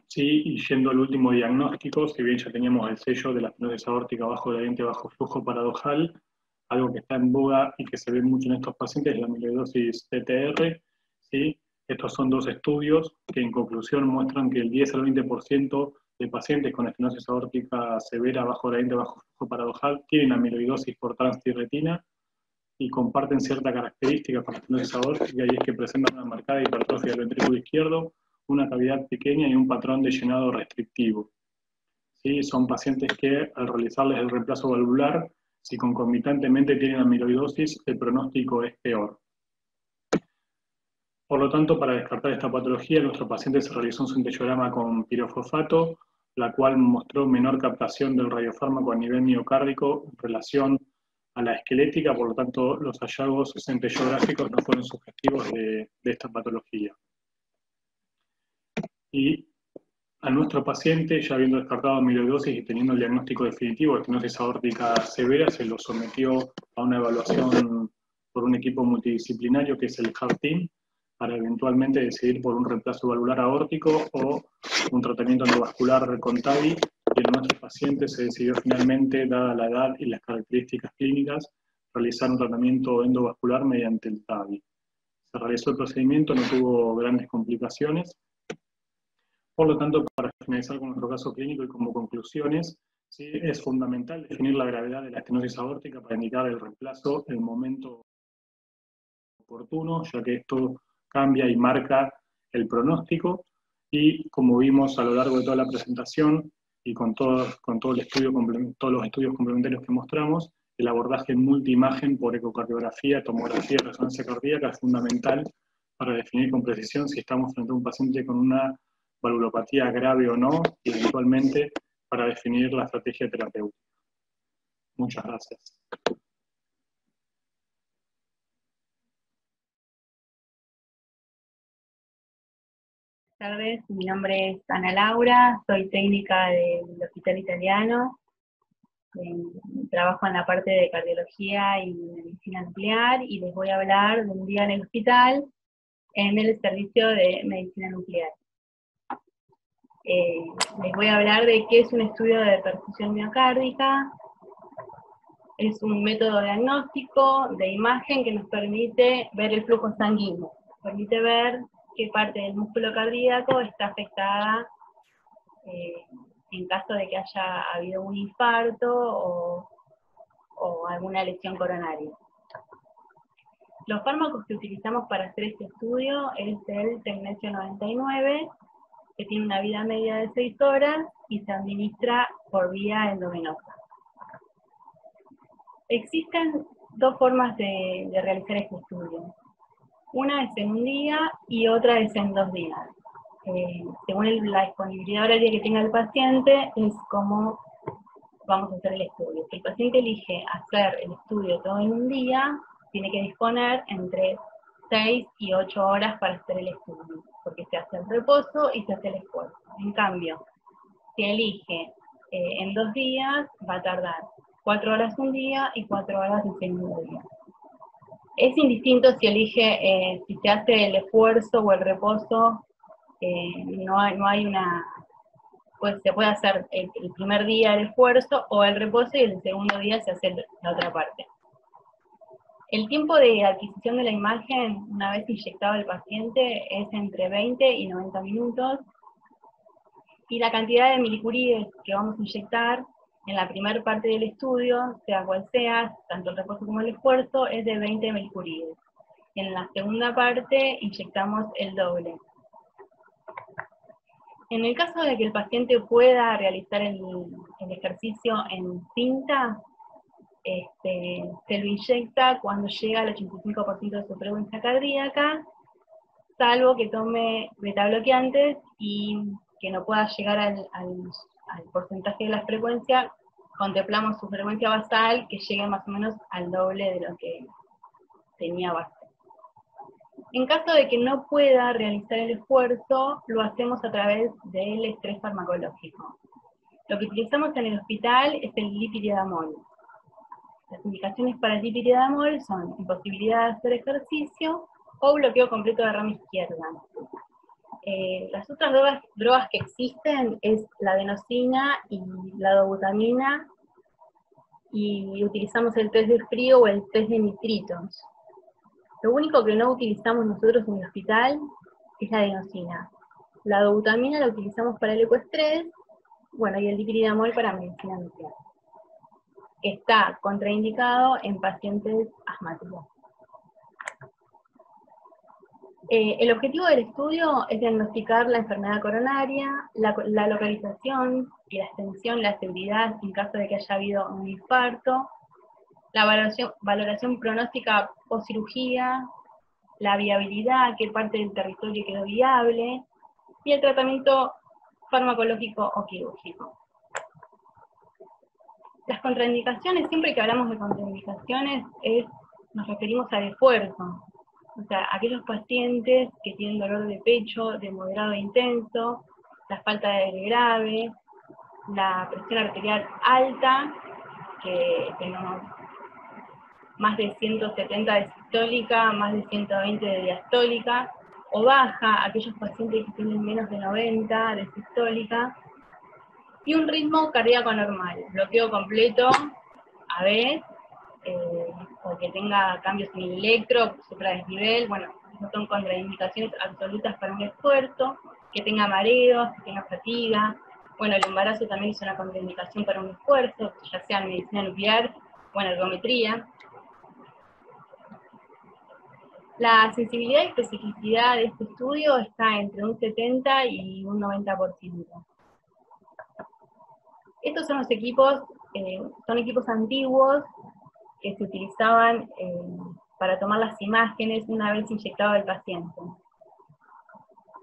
sí, y yendo al último diagnóstico, si bien ya teníamos el sello de la estenosis aórtica bajo gradiente bajo flujo paradojal, algo que está en boga y que se ve mucho en estos pacientes es la amiloidosis TTR, ¿sí? Estos son dos estudios que en conclusión muestran que el 10 al 20% de pacientes con estenosis aórtica severa bajo gradiente bajo flujo paradojal tienen amiloidosis por transtirretina y comparten cierta característica con la estenosis aórtica, y es que presentan una marcada hipertrofia del ventrículo izquierdo, una cavidad pequeña y un patrón de llenado restrictivo. ¿Sí? Son pacientes que al realizarles el reemplazo valvular, si concomitantemente tienen amiloidosis, el pronóstico es peor. Por lo tanto, para descartar esta patología, nuestro paciente se realizó un centellograma con pirofosfato, la cual mostró menor captación del radiofármaco a nivel miocárdico en relación a la esquelética. Por lo tanto, los hallazgos centellográficos no fueron sugestivos de esta patología. Y a nuestro paciente, ya habiendo descartado amiloidosis y teniendo el diagnóstico definitivo de estenosis aórtica severa, se lo sometió a una evaluación por un equipo multidisciplinario que es el Heart Team, para eventualmente decidir por un reemplazo valvular aórtico o un tratamiento endovascular con TAVI, y en nuestro paciente se decidió finalmente, dada la edad y las características clínicas, realizar un tratamiento endovascular mediante el TAVI. Se realizó el procedimiento, no tuvo grandes complicaciones. Por lo tanto, para finalizar con nuestro caso clínico y como conclusiones, sí, es fundamental definir la gravedad de la estenosis aórtica para indicar el reemplazo en el momento oportuno, ya que esto cambia y marca el pronóstico. Y como vimos a lo largo de toda la presentación y con todo el estudio, todos los estudios complementarios que mostramos, el abordaje multiimagen por ecocardiografía, tomografía y resonancia cardíaca es fundamental para definir con precisión si estamos frente a un paciente con una valvulopatía grave o no, y eventualmente para definir la estrategia terapéutica. Muchas gracias. Buenas tardes, mi nombre es Ana Laura, soy técnica del Hospital Italiano, trabajo en la parte de cardiología y medicina nuclear y les voy a hablar de un día en el hospital en el servicio de medicina nuclear. Les voy a hablar de qué es un estudio de perfusión miocárdica. Es un método diagnóstico de imagen que nos permite ver el flujo sanguíneo, permite ver qué parte del músculo cardíaco está afectada en caso de que haya habido un infarto o alguna lesión coronaria. Los fármacos que utilizamos para hacer este estudio es el Tecnesio 99, que tiene una vida media de 6 horas y se administra por vía endovenosa. Existen dos formas de realizar este estudio. Una es en un día y otra es en 2 días. Según la disponibilidad horaria que tenga el paciente, es como vamos a hacer el estudio. Si el paciente elige hacer el estudio todo en un día, tiene que disponer entre 6 y 8 horas para hacer el estudio, porque se hace el reposo y se hace el esfuerzo. En cambio, si elige en 2 días, va a tardar 4 horas un día y 4 horas el segundo día. Es indistinto si elige, si se hace el esfuerzo o el reposo, no hay una, pues se puede hacer el primer día el esfuerzo o el reposo y el segundo día se hace la otra parte. El tiempo de adquisición de la imagen, una vez inyectado el paciente, es entre 20 y 90 minutos, y la cantidad de milicurides que vamos a inyectar en la primera parte del estudio, sea cual sea, tanto el reposo como el esfuerzo, es de 20 milicurides. En la segunda parte inyectamos el doble. En el caso de que el paciente pueda realizar el ejercicio en cinta, se lo inyecta cuando llega al 85% de su frecuencia cardíaca, salvo que tome betabloqueantes y que no pueda llegar al porcentaje de la frecuencia. Contemplamos su frecuencia basal que llegue más o menos al doble de lo que tenía base. En caso de que no pueda realizar el esfuerzo, lo hacemos a través del estrés farmacológico. Lo que utilizamos en el hospital es el dipiridamol. Las indicaciones para el dipiridamol son imposibilidad de hacer ejercicio o bloqueo completo de rama izquierda. Las otras drogas que existen es la adenosina y la dobutamina, y utilizamos el test de frío o el test de nitritos. Lo único que no utilizamos nosotros en el hospital es la adenosina. La dobutamina la utilizamos para el ecoestrés, bueno, y el dipiridamol para medicina nuclear. Está contraindicado en pacientes asmáticos. El objetivo del estudio es diagnosticar la enfermedad coronaria, la localización y la extensión, la severidad en caso de que haya habido un infarto, la valoración pronóstica post cirugía, la viabilidad, qué parte del territorio quedó viable, y el tratamiento farmacológico o quirúrgico. Las contraindicaciones, siempre que hablamos de contraindicaciones, nos referimos al esfuerzo. O sea, aquellos pacientes que tienen dolor de pecho de moderado a intenso, la falta de aire grave, la presión arterial alta, que no, más de 170 de sistólica, más de 120 de diastólica, o baja, aquellos pacientes que tienen menos de 90 de sistólica, y un ritmo cardíaco normal, bloqueo completo, AB, o que tenga cambios en el electro, supradesnivel, bueno, no son contraindicaciones absolutas para un esfuerzo, que tenga mareos, que tenga fatiga. Bueno, el embarazo también es una contraindicación para un esfuerzo, ya sea en medicina nuclear o en ergometría. La sensibilidad y especificidad de este estudio está entre un 70 y un 90%. Estos son los equipos, son equipos antiguos que se utilizaban para tomar las imágenes una vez inyectado el paciente.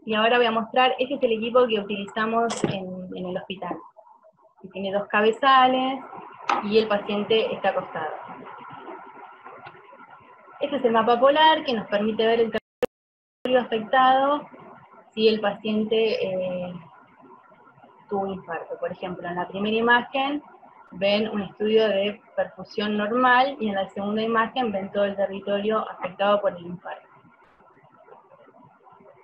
Y ahora voy a mostrar, este es el equipo que utilizamos en el hospital. Que tiene 2 cabezales y el paciente está acostado. Este es el mapa polar que nos permite ver el territorio afectado si el paciente tuvo un infarto. Por ejemplo, en la primera imagen ven un estudio de perfusión normal y en la segunda imagen ven todo el territorio afectado por el infarto.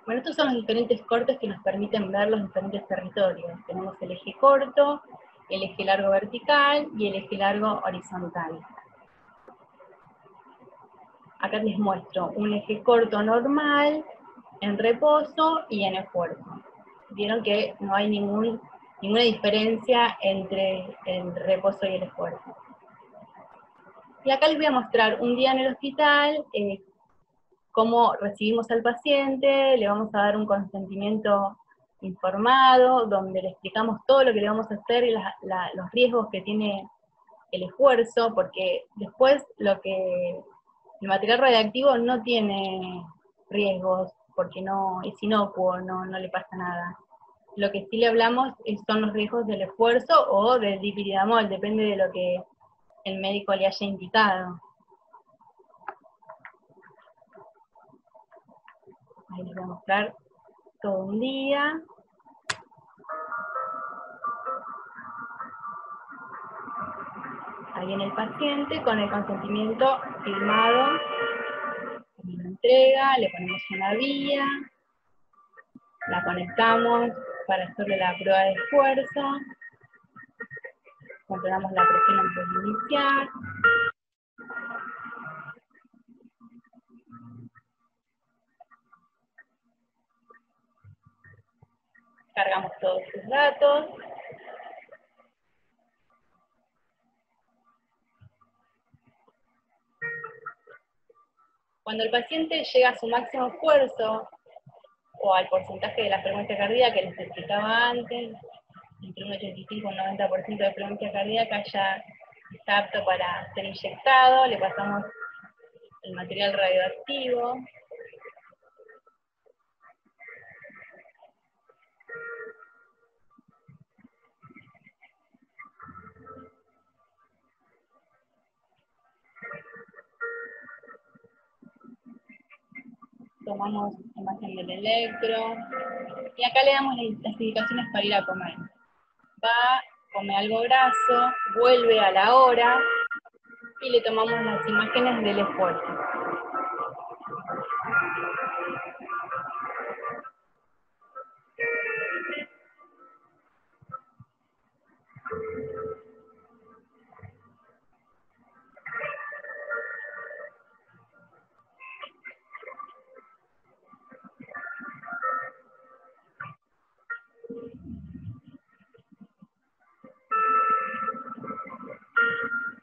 Bueno, estos son los diferentes cortes que nos permiten ver los diferentes territorios. Tenemos el eje corto, el eje largo vertical y el eje largo horizontal. Acá les muestro un eje corto normal, en reposo y en esfuerzo. Vieron que no hay ninguna diferencia entre el reposo y el esfuerzo. Y acá les voy a mostrar un día en el hospital, cómo recibimos al paciente, le vamos a dar un consentimiento informado, donde le explicamos todo lo que le vamos a hacer y los riesgos que tiene el esfuerzo, porque después el material radiactivo no tiene riesgos, porque no es inocuo, no le pasa nada. Lo que sí le hablamos son los riesgos del esfuerzo o del dipiridamol, depende de lo que el médico le haya indicado. Ahí les voy a mostrar todo un día. Ahí viene el paciente con el consentimiento firmado. Me lo entrega, le ponemos una vía, la conectamos para hacerle la prueba de esfuerzo. Controlamos la presión antes de iniciar. Cargamos todos sus datos. Cuando el paciente llega a su máximo esfuerzo, o al porcentaje de la frecuencia cardíaca que les explicaba antes, entre un 85 y un 90% de frecuencia cardíaca, ya está apto para ser inyectado, le pasamos el material radioactivo. Tomamos imagen del electro, y acá le damos las indicaciones para ir a comer. Va, come algo graso, vuelve a la hora, y le tomamos las imágenes del esfuerzo.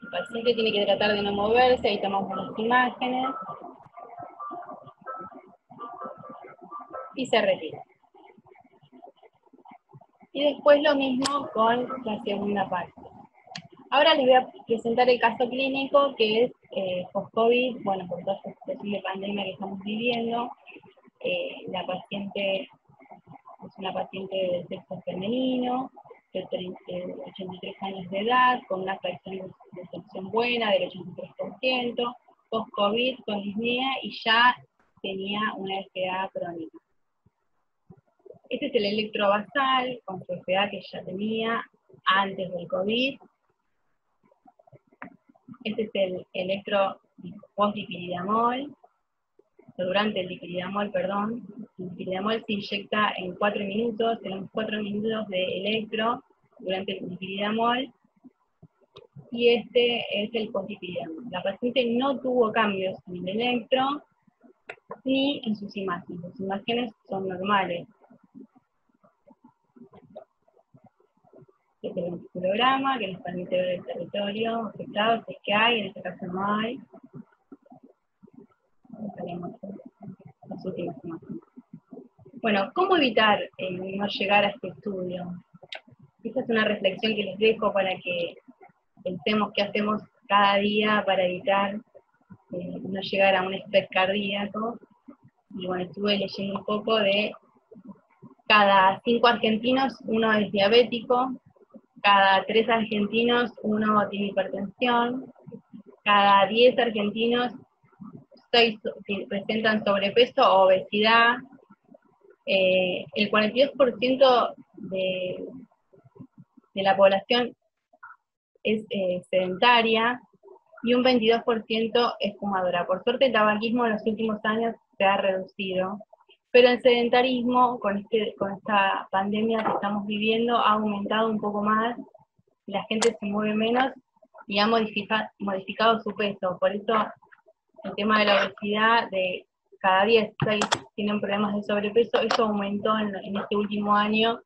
El paciente tiene que tratar de no moverse, ahí tomamos las imágenes, y se retira. Y después lo mismo con la segunda parte. Ahora les voy a presentar el caso clínico que es post-COVID, bueno, por toda esta situación de pandemia que estamos viviendo. La paciente es una paciente de sexo femenino, de 83 años de edad, con una fracción de sección buena del 83%, post-COVID con disnea y ya tenía una SPA crónica. Este es el electrobasal con su SPA que ya tenía antes del COVID. Este es el electro post-dipiridamol, durante el dipiridamol, perdón. El dipiridamol se inyecta en 4 minutos, tenemos 4 minutos de electro durante el dipiridamol. y este es el positivismo. La paciente no tuvo cambios en el electro ni en sus imágenes. Sus imágenes son normales. Este es el ventriculograma que nos permite ver el territorio afectado, si es que hay, en este caso no hay. Veremos las últimas imágenes. Bueno, ¿cómo evitar no llegar a este estudio? Esta es una reflexión que les dejo para que pensemos qué hacemos cada día para evitar no llegar a un estrés cardíaco. Y bueno, estuve leyendo un poco de cada 5 argentinos, uno es diabético, cada 3 argentinos, uno tiene hipertensión, cada 10 argentinos, 6 presentan sobrepeso o obesidad, el 42% de la población es sedentaria y un 22% es fumadora. Por suerte el tabaquismo en los últimos años se ha reducido, pero el sedentarismo con esta pandemia que estamos viviendo ha aumentado un poco más, la gente se mueve menos y ha modificado su peso. Por eso el tema de la obesidad, de cada 10, 6 tienen problemas de sobrepeso, eso aumentó en este último año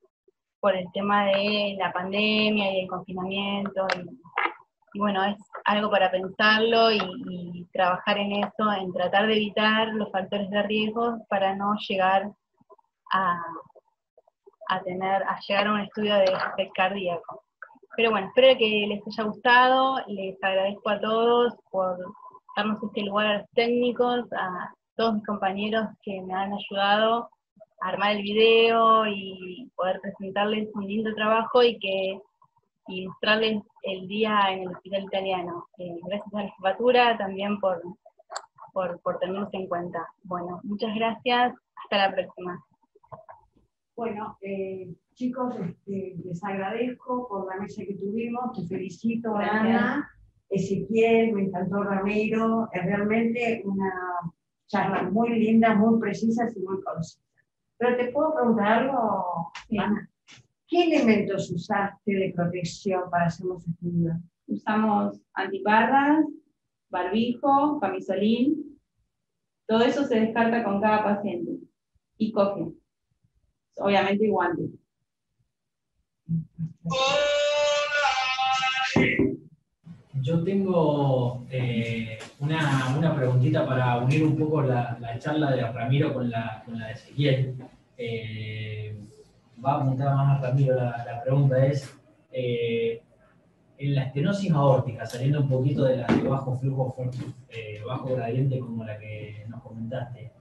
por el tema de la pandemia y el confinamiento. Y bueno, es algo para pensarlo y trabajar en eso, en tratar de evitar los factores de riesgo para no llegar a llegar a un estudio de estrés cardíaco. Pero bueno, espero que les haya gustado, les agradezco a todos por darnos este lugar a los técnicos, a todos mis compañeros que me han ayudado a armar el video y poder presentarles un lindo trabajo y mostrarles el día en el Hospital Italiano. Gracias a la jefatura también por tenernos en cuenta. Bueno, muchas gracias, hasta la próxima. Bueno, chicos, les agradezco por la mesa que tuvimos, te felicito, Gracias. Ana, Ezequiel, me encantó Ramiro, es realmente una charla muy linda, muy precisa y muy concisa. Pero te puedo preguntar algo, Sí. Ana, ¿qué elementos usaste de protección para hacer los estudios? Usamos antiparras, barbijo, camisolín. Todo eso se descarta con cada paciente. Y coge. Obviamente y guantes. Yo tengo una preguntita para unir un poco la charla de Ramiro con la de Ezequiel. Va apuntada más a Ramiro, la pregunta es, en la estenosis aórtica, saliendo un poquito de la de bajo flujo, bajo gradiente como la que nos comentaste,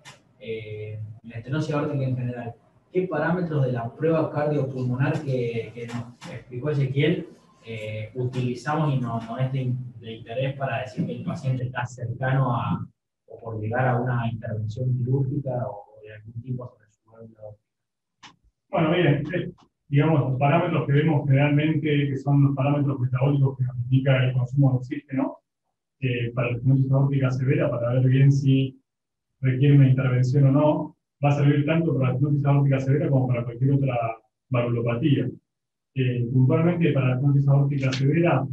la estenosis aórtica en general, ¿qué parámetros de la prueba cardiopulmonar que nos explicó Ezequiel utilizamos y nos es de interés para decir que el paciente está cercano o por llegar a una intervención quirúrgica o de algún tipo sobre su válvula? Bueno, bien, digamos, los parámetros que vemos generalmente, que son los parámetros metabólicos que nos indica el consumo de oxígeno, para la estenosis aórtica severa, para ver bien si requiere una intervención o no, va a servir tanto para la estenosis aórtica severa como para cualquier otra valvulopatía. Puntualmente para la estenosis aórtica severa,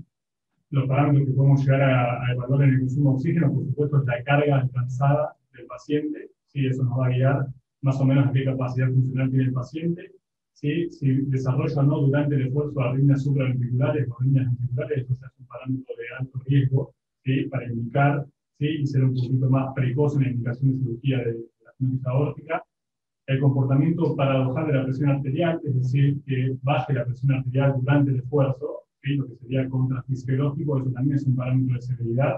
los parámetros que podemos llegar a evaluar en el consumo de oxígeno, por supuesto, es la carga alcanzada del paciente, ¿sí? Eso nos va a guiar más o menos a qué capacidad funcional tiene el paciente, ¿sí? Si desarrolla o no durante el esfuerzo arritmias supraventriculares o arritmias ventriculares, esto es un parámetro de alto riesgo, ¿sí? Para indicar, ¿sí? Y ser un poquito más precoz en la indicación de cirugía de la estenosis aórtica. El comportamiento paradojal de la presión arterial, es decir, que baje la presión arterial durante el esfuerzo, ¿sí? Lo que sería contrafisiológico, eso también es un parámetro de severidad.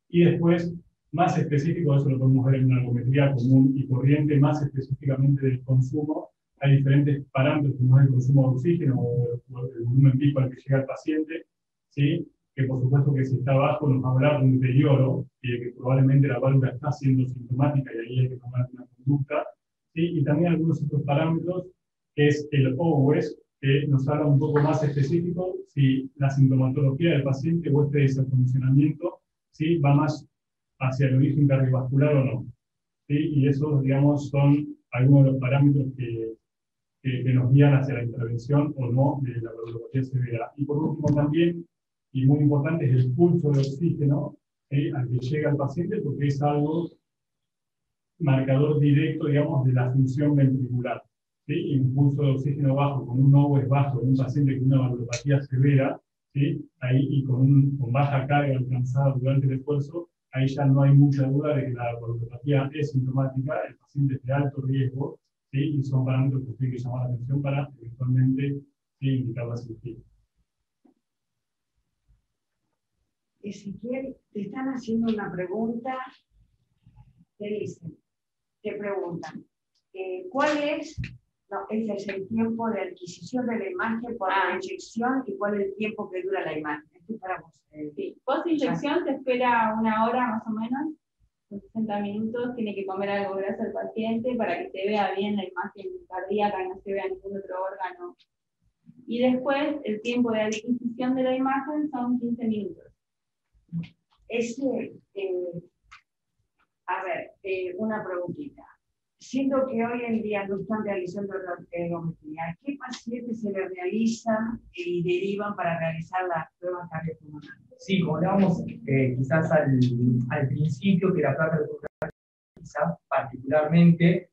Y después, más específico, eso lo podemos ver en una ergometría común y corriente, más específicamente del consumo. Hay diferentes parámetros, como es el consumo de oxígeno o el volumen pico al que llega el paciente, ¿sí? Que por supuesto que si está bajo nos va a hablar de un deterioro, que probablemente la válvula está siendo sintomática y ahí hay que tomar una conducta. ¿Sí? Y también algunos otros parámetros, que es el OUS, que nos habla un poco más específico si la sintomatología del paciente o este desacondicionamiento, ¿sí? Va más hacia el origen cardiovascular o no. ¿Sí? Y esos, digamos, son algunos de los parámetros que nos guían hacia la intervención o no de la valvulopatía severa. Y por último también, y muy importante es el pulso de oxígeno al que llega el paciente, porque es algo marcador directo, digamos, de la función ventricular. ¿Sí? Y un pulso de oxígeno bajo, con un OVES bajo en un paciente con una valvulopatía severa, ¿sí? Ahí, y con baja carga alcanzada durante el esfuerzo, ahí ya no hay mucha duda de que la valvulopatía es sintomática, el paciente es de alto riesgo, ¿sí? Y son parámetros que tienen que llamar la atención para eventualmente, ¿sí?, indicar la cirugía. Ezequiel, te están haciendo una pregunta. Te preguntan, ¿cuál es? No, ese es el tiempo de adquisición de la imagen por la inyección y cuál es el tiempo que dura la imagen. Esto es para vos. Sí, post-inyección se espera 1 hora más o menos, 60 minutos, tiene que comer algo graso el paciente para que se vea bien la imagen cardíaca y no se vea ningún otro órgano. Y después, el tiempo de adquisición de la imagen son 15 minutos. Una preguntita. Siendo que hoy en día no están realizando la ergometría, ¿a qué pacientes se le realiza y derivan para realizar las pruebas cardiopulmonares? Sí, como hablábamos quizás al principio, que la prueba cardiopulmonar quizás particularmente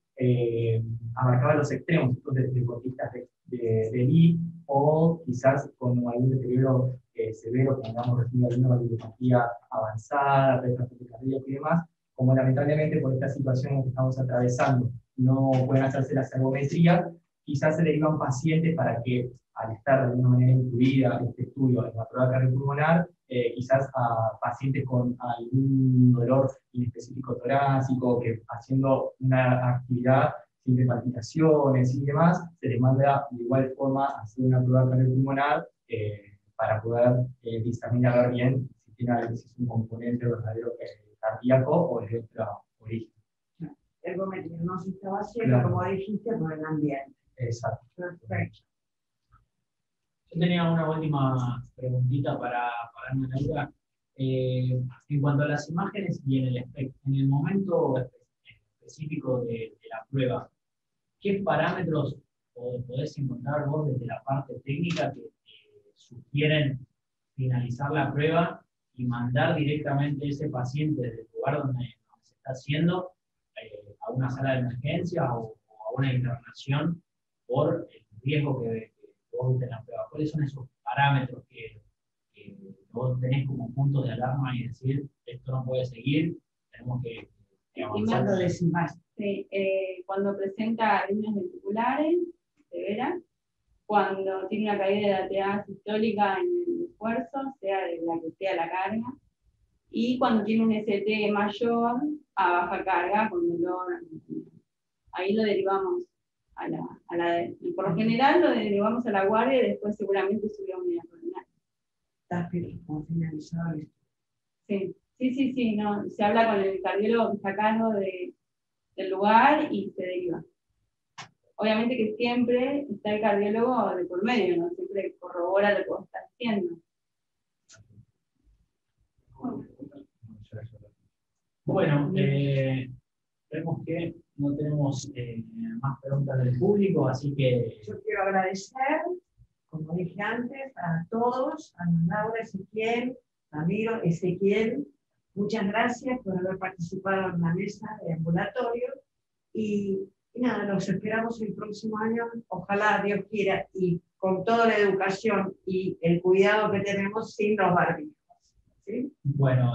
abarcaba los extremos, de deportistas de elite, o quizás con algún deterioro severo, como hablamos recién de alguna valvulopatía avanzada, retrasplante cardíaco y demás. Como lamentablemente por esta situación que estamos atravesando no pueden hacerse las ergometrías, quizás se derivan pacientes para que, al estar de alguna manera incluida este estudio en la prueba cardiopulmonar, quizás a pacientes con algún dolor inespecífico torácico, que haciendo una actividad sin palpitaciones y demás, se les manda de igual forma hacer una prueba cardiopulmonar para poder diseminar bien si tiene si es un componente verdadero cardíaco o de otra origen. Ergometría no se estaba haciendo, claro, como dijiste, por el ambiente. Exacto. Perfecto. Yo tenía una última preguntita para Ana Laura. En cuanto a las imágenes y en el momento específico de la prueba, ¿qué parámetros podés encontrar vos desde la parte técnica que sugieren finalizar la prueba y mandar directamente ese paciente desde el lugar donde se está haciendo a una sala de emergencia o a una internación por el riesgo que vos viste en la prueba? ¿Cuáles son esos parámetros que vos tenés como puntos de alarma y decir, esto no puede seguir, tenemos que avanzar? Sí, cuando presenta arritmias ventriculares severas, cuando tiene una caída de la ATA sistólica en el esfuerzo, sea de la que sea la carga, y cuando tiene un ST mayor a baja carga, con dolor, ahí lo derivamos y por lo general lo derivamos a la guardia y después seguramente subió a unidad coronaria. ¿Estás finalizado esto? Sí, no, se habla con el cardiólogo que está a cargo del lugar y se deriva. Obviamente que siempre está el cardiólogo de por medio, ¿no? Siempre corrobora lo que vos estás haciendo. Bueno, vemos que no tenemos más preguntas del público, así que... Yo quiero agradecer, como dije antes, a todos, a Laura, Ezequiel, Ramiro, Ezequiel, muchas gracias por haber participado en la mesa de ambulatorio y nada, nos esperamos el próximo año, ojalá Dios quiera, y con toda la educación y el cuidado que tenemos sin los barbijos. ¿Sí? Bueno,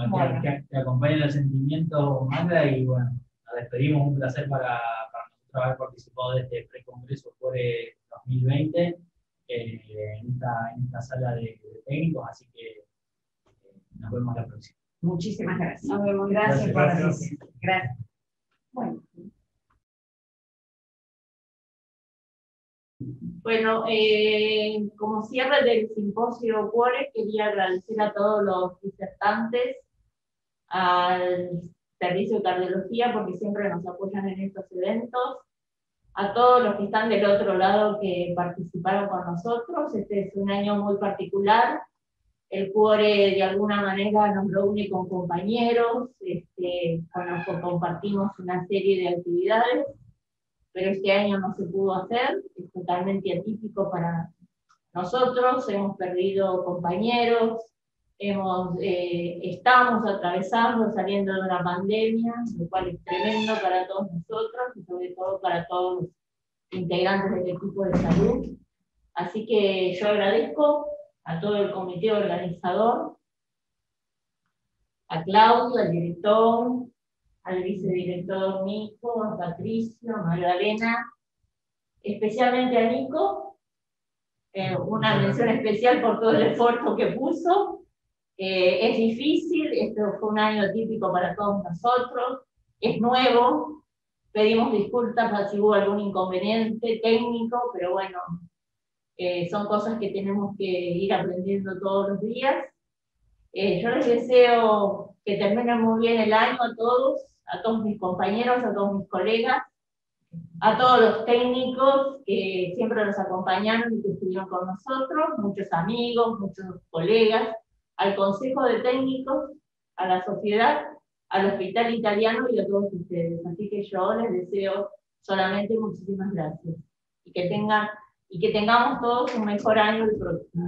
te acompaña el sentimiento, Magda, y bueno, nos despedimos. Un placer para nosotros haber participado de este precongreso Cuore 2020 en esta sala de técnicos, así que nos vemos la próxima. Muchísimas gracias. Nos vemos. Gracias por asistir. Gracias. Bueno. Bueno, como cierre del simposio Cuore, quería agradecer a todos los disertantes, al Servicio de Cardiología, porque siempre nos apoyan en estos eventos, a todos los que están del otro lado que participaron con nosotros. Este es un año muy particular. El Cuore de alguna manera nos reúne con compañeros, con los que compartimos una serie de actividades, pero este año no se pudo hacer, es totalmente atípico para nosotros, hemos perdido compañeros, Estamos atravesando, saliendo de una pandemia, lo cual es tremendo para todos nosotros y sobre todo para todos los integrantes del equipo de salud. Así que yo agradezco a todo el comité organizador, a Claudio, al director, al vicedirector Nico, a Patricio, a Magdalena, especialmente a Nico, una mención especial por todo el esfuerzo que puso. Es difícil, esto fue un año típico para todos nosotros, es nuevo, pedimos disculpas si hubo algún inconveniente técnico, pero bueno, son cosas que tenemos que ir aprendiendo todos los días. Yo les deseo que terminen muy bien el año a todos mis compañeros, a todos mis colegas, a todos los técnicos que siempre nos acompañaron y que estuvieron con nosotros, muchos amigos, muchos colegas, al Consejo de Técnicos, a la sociedad, al Hospital Italiano y a todos ustedes. Así que yo les deseo solamente muchísimas gracias y que tengamos todos un mejor año el próximo.